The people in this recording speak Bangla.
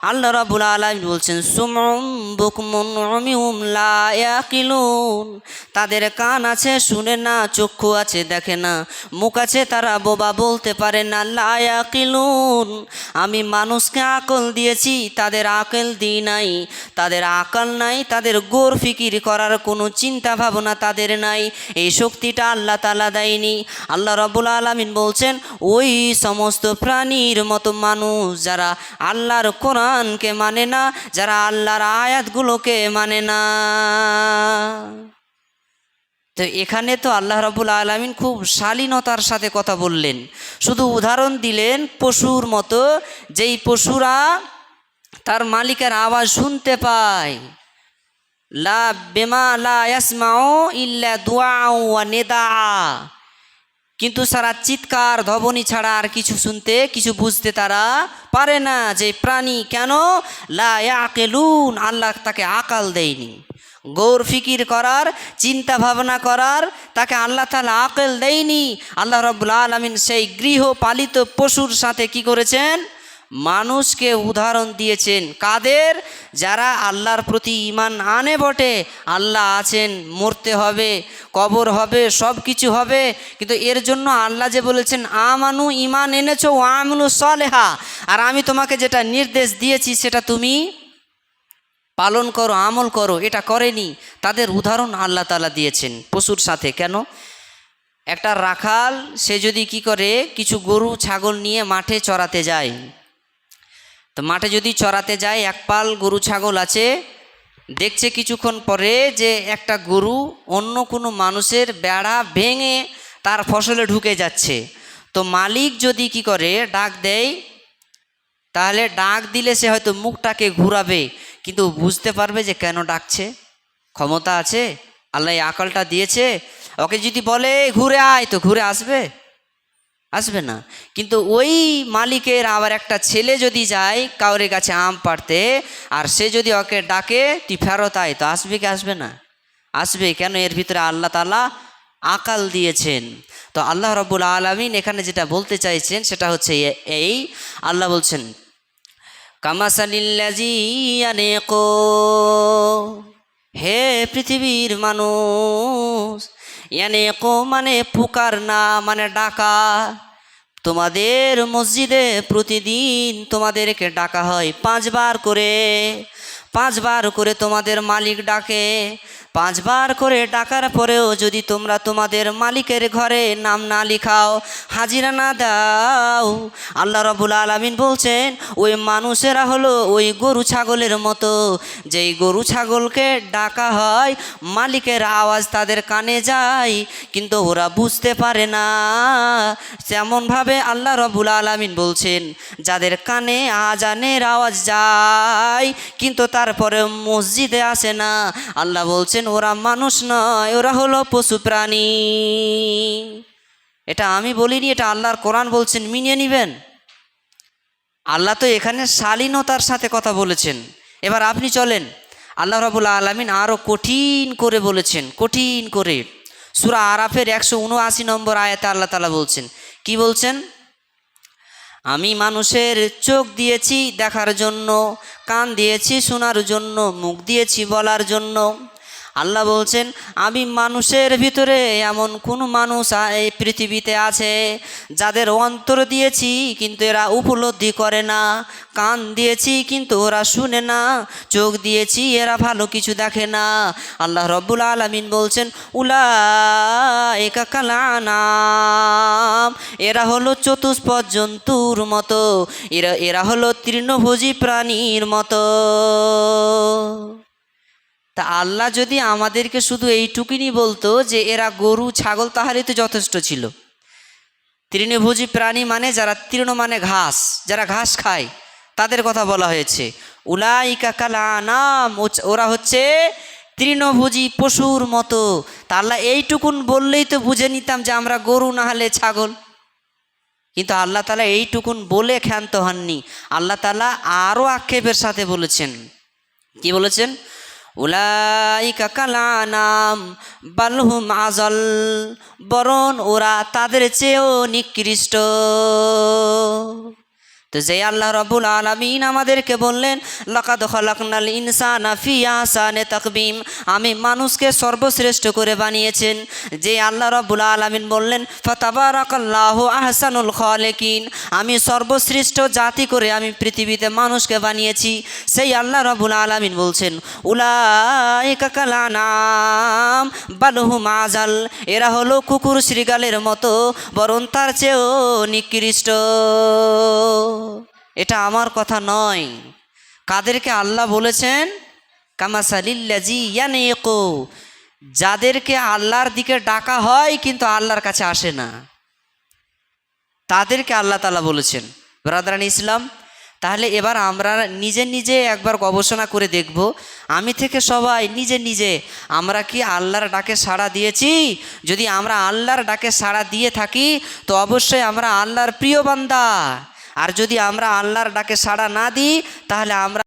আল্লাহ রাব্বুল আলামিন বলছেন সুমউম বুকমুন উমিয়ুম লা ইয়াকিলুন, তাদের কান আছে শুনে না, চক্ষু আছে দেখে না, মুখ আছে তারা বোবা বলতে পারে না। লা ইয়াকিলুন, আমি মানুষকে আকল দিয়েছি, তাদের আকল দিই নাই। তাদের আকল নাই, তাদের গোর ফিকির করার কোনো চিন্তা ভাবনা তাদের নাই। এই শক্তিটা আল্লাহ তাআলা দেয়নি। আল্লাহ রাব্বুল আলামিন বলছেন ওই সমস্ত প্রাণীর মতো মানুষ যারা আল্লাহর কোরআনকে মানে না, যারা আল্লাহর আয়াতগুলোকে মানে না। তো এখানে তো আল্লাহ রাব্বুল আলামিন খুব শালীনতার সাথে কথা বললেন, শুধু উদাহরণ দিলেন পশুর মতো, যেই পশুরা তার মালিকের আওয়াজ শুনতে পায়। লা বেমা লা ইয়াসমাউ ইল্লা দুআ ওয়া নিদা, কিন্তু সারা চিৎকার ধবনি ছাড়া আর কিছু শুনতে কিছু বুঝতে তারা পারে না। যে প্রাণী কেন? লা ইয়াকিলুন, আল্লাহ তাকে আকাল দেয়নি, গৌর ফিকির করার, চিন্তা ভাবনা করার তাকে আল্লাহ তাআলা আকল দেয়নি। আল্লাহ রাব্বুল আলামিন সেই গৃহপালিত পশুর সাথে কি করেছেন? মানুষকে উদাহরণ দিয়েছেন। কাদের? যারা আল্লাহর প্রতি ঈমান আনে বটে, আল্লাহ আছেন, মরতে হবে, কবর হবে, সব কিছু হবে, কিন্তু এর জন্য আল্লাহ যে বলেছেন আমানু, ঈমান এনেছো, ওয়া আমিলু সলেহা, আর আমি তোমাকে যেটা নির্দেশ দিয়েছি সেটা তুমি পালন করো, আমল করো, এটা করেনি। তাদের উদাহরণ আল্লাহ তাআলা দিয়েছেন পশুর সাথে। কেন? একটা রাখাল সে যদি কি করে, কিছু গরু ছাগল নিয়ে মাঠে চরাতে যায়, তো মাঠে যদি চরাতে যায়, এক পাল গরু ছাগল আছে, দেখছে কিছুক্ষণ পরে যে একটা গরু অন্য কোনো মানুষের বেড়া ভেঙে তার ফসলে ঢুকে যাচ্ছে। তো মালিক যদি কি করে, ডাক দেয়, তাহলে ডাক দিলে সে হয়তো মুখটাকে ঘুরাবে, কিন্তু বুঝতে পারবে যে কেন ডাকছে। ক্ষমতা আছে, আল্লাহ এই আকলটা দিয়েছে। ওকে যদি বলে ঘুরে আয়, তো ঘুরে আসবে? আসবে না। কিন্তু ওই মালিকের আবার একটা ছেলে যদি যায় কাউরে কাছে আম পাড়তে, আর সে যদি ওকে ডাকে তুই ফেরত আয়, তো আসবে কি আসবে না? আসবে। কেন? এর ভিতরে আল্লাহ তাআলা আকাল দিয়েছেন। তো আল্লাহ রাব্বুল আলামিন এখানে যেটা বলতে চাইছেন সেটা হচ্ছে এই, আল্লাহ বলছেন কামাসালিল্লাযী ইয়ানিকু, হে পৃথিবীর মানুষ, ইয়ানিকু মানে পুকার না, মানে ডাকা। তোমাদের মসজিদে প্রতিদিন তোমাদেরকে ডাকা হয় 5 বার করে, 5 বার করে তোমাদের মালিক ডাকে। 5 বার করে ডাকার পরেও যদি তোমরা তোমাদের মালিকের ঘরে নাম না লিখাও, হাজিরা না দাও, আল্লাহ রাব্বুল আলামিন বলছেন ওই মানুষেরা হলো ওই গরু ছাগলের মতো, যেই গরু ছাগলকে ডাকা হয়, মালিকের আওয়াজ তাদের কানে যায়, কিন্তু ওরা বুঝতে পারে না। তেমনভাবে আল্লাহ রাব্বুল আলামিন বলছেন যাদের কানে আজানের আওয়াজ যায় কিন্তু তারপরে মসজিদে আসে না, আল্লাহ বলছেন ওরা মানুষ নয়, ওরা হলো পশু প্রাণী। এটা আমি বলিনি, এটা আল্লাহর কোরআন বলছেন, মিনিয়ে নিবেন। আল্লাহ তো এখানে শালীনতার সাথে কথা বলেছেন। এবার আপনি চলেন, আল্লাহ রাব্বুল আলামিন আরও কঠিন করে বলেছেন, কঠিন করে। সূরা আরাফের 179 নম্বর আয়াতে আল্লাহ তাআলা বলছেন, কি বলছেন? আমি মানুষের চোখ দিয়েছি দেখার জন্য, কান দিয়েছি শোনার জন্য, মুখ দিয়েছি বলার জন্য। আল্লাহ বলছেন আমি মানুষের ভিতরে এমন কোন মানুষ এই পৃথিবীতে আছে যাদের অন্তর দিয়েছি কিন্তু এরা উপলব্ধি করে না, কান দিয়েছি কিন্তু ওরা শুনে না, চোখ দিয়েছি এরা ভালো কিছু দেখে না। আল্লাহ রাব্বুল আলামিন বলছেন উলাইকা কাল আনাম, এরা হলো চতুষ্পদ জন্তুর মতো, এরা হলো তৃণভোজী প্রাণীর মতো। তা আল্লাহ যদি আমাদেরকে শুধু এইটুকুনি বলতো যে এরা গরু ছাগল, তাহলে তো যথেষ্ট ছিল। তৃণভোজী প্রাণী মানে যারা তৃণ মানে ঘাস, যারা ঘাস খায় তাদের কথা বলা হয়েছে। উলাইকা কাল আনাম, ওরা হচ্ছে তৃণভোজী পশুর মতো। তা আল্লাহ এইটুকুন বললেই তো বুঝে নিতাম যে আমরা গরু না হলে ছাগল। কিন্তু আল্লাহ তাআলা এইটুকুন বলে ক্ষান্ত হননি, আল্লাহ তাআলা আরও আক্ষেপের সাথে বলেছেন। কি বলেছেন? উলাইকা কাল আনাম বাল হুম আযাল, বরং ওরা তাদের চেয়েও নিকৃষ্ট। তো যে আল্লাহ রাব্বুল আলামিন আমাদেরকে বললেন লাকাদ খালাকনাল ইনসানা ফি আহসানি তাকবীম, আমি মানুষকে সর্বশ্রেষ্ঠ করে বানিয়েছেন। যে আল্লাহ রাব্বুল আলামিন বললেন ফাতাবারাকাল্লাহু আহসানুল খালিকিন, আমি সর্বশ্রেষ্ঠ জাতি করে আমি পৃথিবীতে মানুষকে বানিয়েছি। সেই আল্লাহ রাব্বুল আলামিন বলছেন উলাইকা কাল আনাম বাল হুম আযাল, এরা হলো কুকুর শৃগালের মতো, বরং তার চেয়েও নিকৃষ্ট। এটা আমার কথা নয়। কাদেরকে আল্লাহ বলেছেন? কামাসালিল্লাজি ইয়ানিকু, যাদেরকে আল্লাহর দিকে ডাকা হয় কিন্তু আল্লাহর কাছে আসে না, তাদেরকে আল্লাহ তাআলা বলেছেন। ব্রাদারান ইসলাম, তাহলে এবার আমরা নিজে নিজে একবার গবেষণা করে দেখব, আমি থেকে সবাই নিজে নিজে আমরা কি আল্লাহর ডাকে সাড়া দিয়েছি? যদি আমরা আল্লাহর ডাকে সাড়া দিয়ে থাকি তো অবশ্যই আমরা আল্লাহর প্রিয় বান্দা। আর যদি আমরা আল্লাহর ডাকে সাড়া না দিই তাহলে আমরা